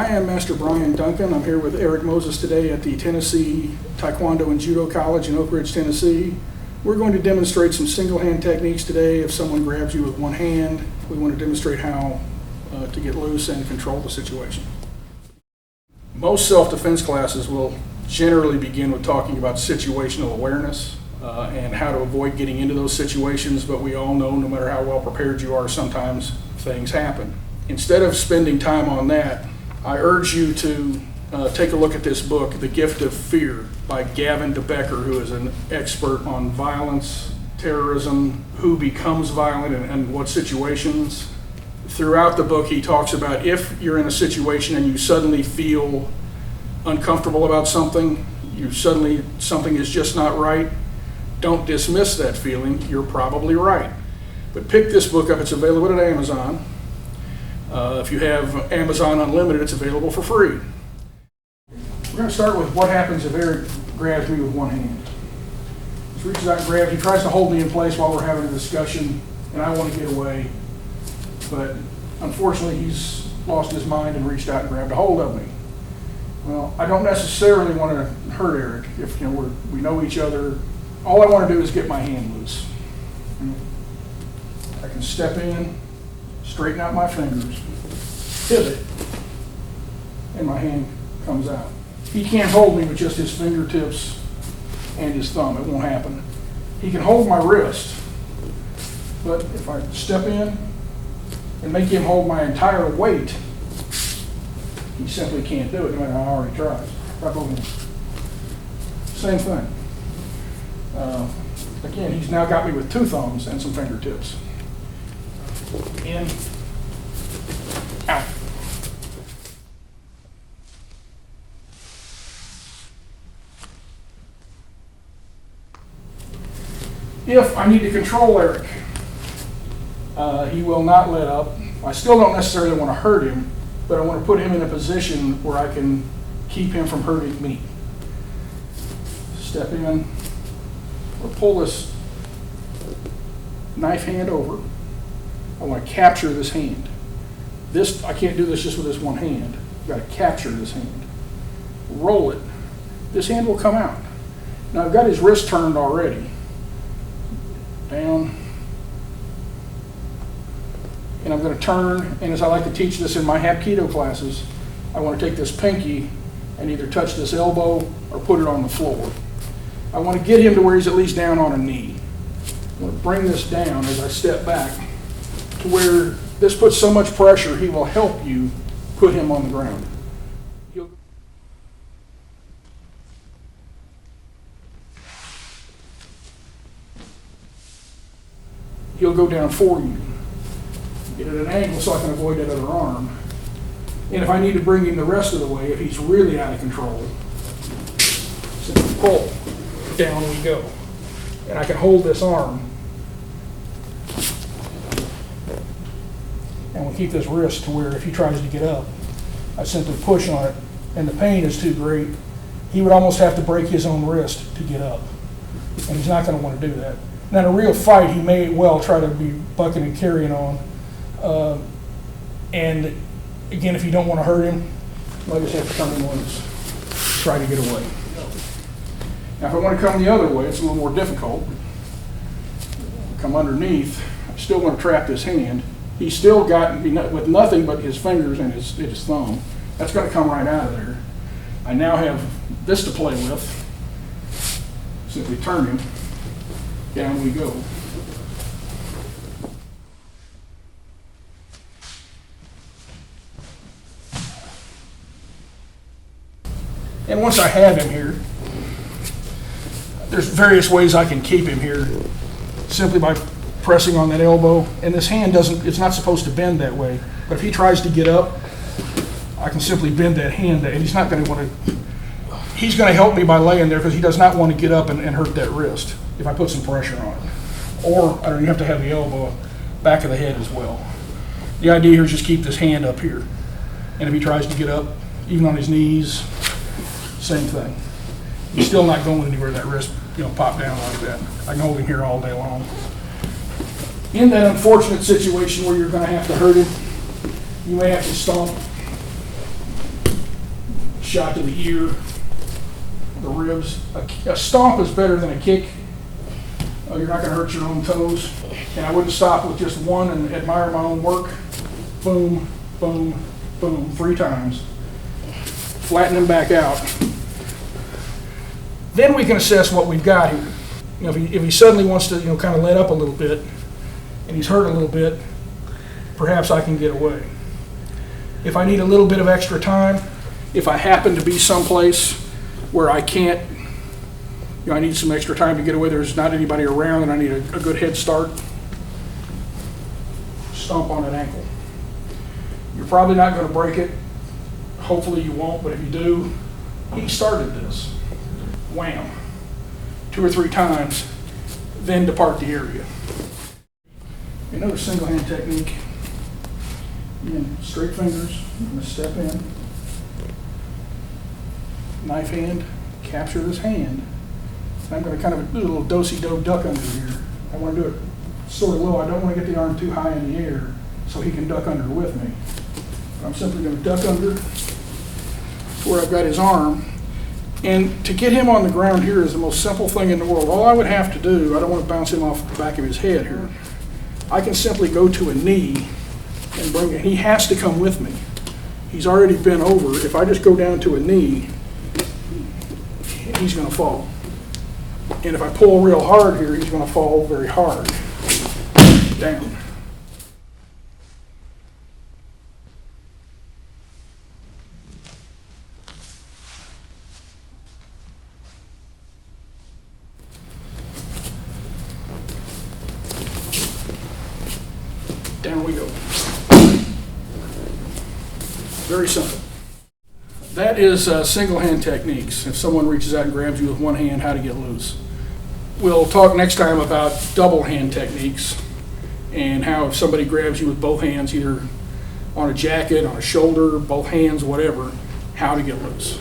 I am Master Brian Duncan. I'm here with Eric Moses today at the Tennessee Taekwondo and Judo College in Oak Ridge, Tennessee. We're going to demonstrate some single hand techniques today. If someone grabs you with one hand, we want to demonstrate how to get loose and control the situation. Most self-defense classes will generally begin with talking about situational awareness and how to avoid getting into those situations, but we all know no matter how well prepared you are, sometimes things happen. Instead of spending time on that, I urge you to take a look at this book, The Gift of Fear, by Gavin DeBecker, who is an expert on violence, terrorism, who becomes violent and what situations. Throughout the book, he talks about if you're in a situation and you suddenly feel uncomfortable about something, something is just not right, don't dismiss that feeling. You're probably right. But pick this book up. It's available at Amazon. If you have Amazon Unlimited, it's available for free. We're going to start with what happens if Eric grabs me with one hand. He reaches out and grabs. He tries to hold me in place while we're having a discussion, and I want to get away. But unfortunately, he's lost his mind and reached out and grabbed a hold of me. Well, I don't necessarily want to hurt Eric. If we know each other, all I want to do is get my hand loose. I can step in, straighten out my fingers, pivot, and my hand comes out. He can't hold me with just his fingertips and his thumb. It won't happen. He can hold my wrist, but if I step in and make him hold my entire weight, he simply can't do it, no matter how hard he tries. Same thing. Again, he's now got me with two thumbs and some fingertips. In, out. If I need to control Eric, he will not let up. I still don't necessarily want to hurt him, but I want to put him in a position where I can keep him from hurting me. Step in, or pull this knife hand over. I want to capture this hand. I can't do this just with this one hand. I've got to capture this hand. Roll it. This hand will come out. Now I've got his wrist turned already. Down. And I'm going to turn, and as I like to teach this in my Hapkido classes, I want to take this pinky and either touch this elbow or put it on the floor. I want to get him to where he's at least down on a knee. I want to bring this down as I step back to where this puts so much pressure, he will help you put him on the ground. He'll go down for you. Get at an angle so I can avoid that other arm. And if I need to bring him the rest of the way, if he's really out of control, simply pull. Down we go. And I can hold this arm. And we'll keep this wrist to where if he tries to get up, I simply push on it, and the pain is too great. He would almost have to break his own wrist to get up. And he's not going to want to do that. Now in a real fight, he may well try to be bucking and carrying on. And again, if you don't want to hurt him, you might just have to come in once, try to get away. Now if I want to come the other way, it's a little more difficult. Come underneath, I still want to trap this hand. He's still got, with nothing but his fingers and his thumb, that's going to come right out of there. I now have this to play with. Simply turn him, down we go. And once I have him here, there's various ways I can keep him here, simply by pressing on that elbow. And this hand it's not supposed to bend that way. But if he tries to get up, I can simply bend that hand, and he's not going to want to, he's going to help me by laying there because he does not want to get up and hurt that wrist if I put some pressure on it. Or you have to have the elbow back of the head as well. The idea here is just keep this hand up here. And if he tries to get up, even on his knees, same thing. He's still not going anywhere, that wrist, pop down like that. I can hold him here all day long. In that unfortunate situation where you're going to have to hurt him, you may have to stomp shot to the ear, the ribs. A stomp is better than a kick. You're not going to hurt your own toes. And I wouldn't stop with just one and admire my own work. Boom, boom, boom, 3 times. Flatten him back out. Then we can assess what we've got here. If he suddenly wants to, kind of let up a little bit, and he's hurt a little bit, perhaps I can get away. If I need a little bit of extra time, if I happen to be someplace where I can't, I need some extra time to get away, there's not anybody around and I need a good head start, stomp on an ankle. You're probably not going to break it. Hopefully you won't, but if you do, he started this. Wham. 2 or 3 times, then depart the area. Another single hand technique. Again, straight fingers, I'm going to step in. Knife hand, capture this hand. And I'm going to kind of do a little do-si-do duck under here. I want to do it sort of low. I don't want to get the arm too high in the air so he can duck under with me. I'm simply going to duck under where I've got his arm. And to get him on the ground here is the most simple thing in the world. All I would have to do, I don't want to bounce him off the back of his head here. I can simply go to a knee and bring it. He has to come with me. He's already bent over. If I just go down to a knee, he's going to fall. And if I pull real hard here, he's going to fall very hard. Down. Down we go. Very simple. That is single hand techniques. If someone reaches out and grabs you with one hand, how to get loose. We'll talk next time about double hand techniques and how if somebody grabs you with both hands, either on a jacket, on a shoulder, both hands, whatever, how to get loose.